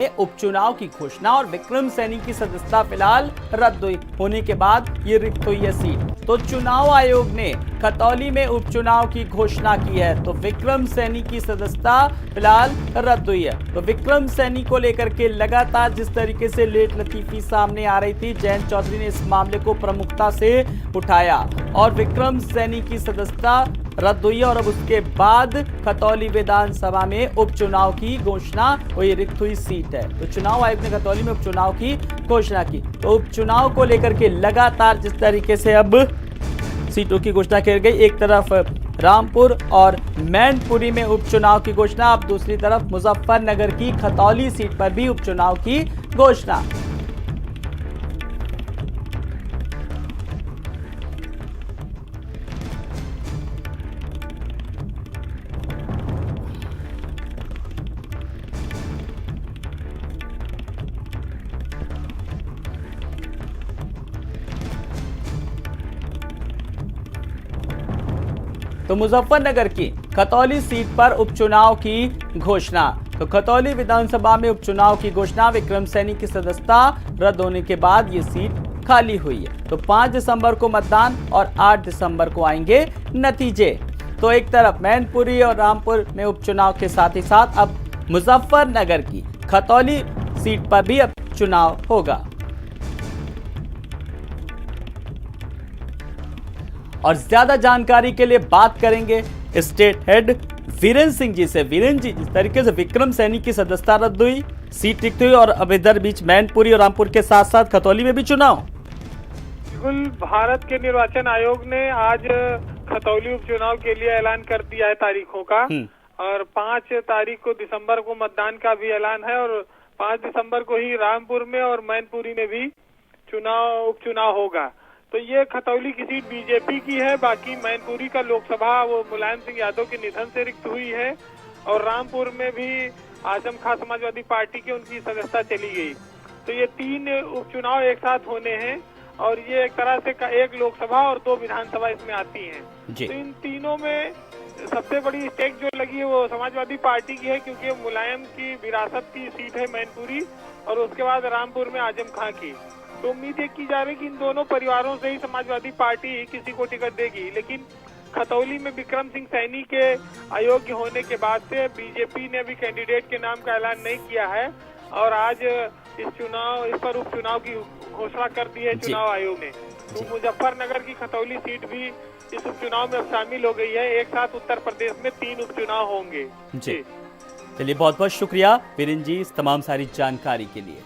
उपचुनाव की घोषणा और विक्रम सैनी की सदस्यता फिलहाल रद्द होने के बाद ये रिक्त हुई है सीट। तो चुनाव आयोग ने खतौली में उपचुनाव की घोषणा की है, तो विक्रम सैनी की सदस्यता फिलहाल रद्द हुई है। तो विक्रम सैनी को लेकर के लगातार जिस तरीके से लेट लतीफी सामने आ रही थी, जयंत चौधरी ने इस मामले को प्रमुखता से उठाया और विक्रम सैनी की सदस्यता रद्द हुई और अब उसके बाद खतौली विधानसभा में उपचुनाव की घोषणा हुई, रिक्त हुई सीट है। तो चुनाव आयोग ने खतौली में उपचुनाव की घोषणा की। तो उपचुनाव को लेकर के लगातार जिस तरीके से अब सीटों की घोषणा की गई, एक तरफ रामपुर और मैनपुरी में उपचुनाव की घोषणा, अब दूसरी तरफ मुजफ्फरनगर की खतौली सीट पर भी उपचुनाव की घोषणा। तो मुजफ्फरनगर की खतौली सीट पर उपचुनाव की घोषणा। तो खतौली विधानसभा में उपचुनाव की घोषणा, विक्रम सैनी की सदस्यता रद्द होने के बाद ये सीट खाली हुई है। तो 5 दिसंबर को मतदान और 8 दिसंबर को आएंगे नतीजे। तो एक तरफ मैनपुरी और रामपुर में उपचुनाव के साथ ही साथ अब मुजफ्फरनगर की खतौली सीट पर भी अब चुनाव होगा। और ज्यादा जानकारी के लिए बात करेंगे स्टेट हेड वीरेंद्र सिंह जी से। वीरेंद्र जी, जिस तरीके से विक्रम सैनी की सदस्यता रद्द हुई, सीट रिक्त हुई और अब इधर बीच मैनपुरी और रामपुर के साथ साथ खतौली में भी चुनाव। बिल्कुल, भारत के निर्वाचन आयोग ने आज खतौली उपचुनाव के लिए ऐलान कर दिया है तारीखों का और 5 तारीख को दिसंबर को मतदान का भी ऐलान है और 5 दिसंबर को ही रामपुर में और मैनपुरी में भी उपचुनाव होगा। तो ये खतौली की सीट बीजेपी की है, बाकी मैनपुरी का लोकसभा वो मुलायम सिंह यादव के निधन से रिक्त हुई है और रामपुर में भी आजम खां समाजवादी पार्टी की उनकी सदस्यता चली गई। तो ये 3 उपचुनाव एक साथ होने हैं और ये एक तरह से एक लोकसभा और 2 विधानसभा इसमें आती हैं। तो इन तीनों में सबसे बड़ी स्टेक जो लगी है वो समाजवादी पार्टी की है, क्योंकि मुलायम की विरासत की सीट है मैनपुरी और उसके बाद रामपुर में आजम खां की। तो उम्मीद ये की जा रही है कि इन दोनों परिवारों से ही समाजवादी पार्टी किसी को टिकट देगी, लेकिन खतौली में विक्रम सिंह सैनी के अयोग्य होने के बाद से बीजेपी ने अभी कैंडिडेट के नाम का ऐलान नहीं किया है और आज इस पर उपचुनाव की घोषणा कर दी है चुनाव आयोग ने। तो मुजफ्फरनगर की खतौली सीट भी इस उपचुनाव में अब शामिल हो गई है। एक साथ उत्तर प्रदेश में 3 उपचुनाव होंगे। जी, चलिए बहुत बहुत शुक्रिया वीरेंद्र जी इस तमाम सारी जानकारी के लिए।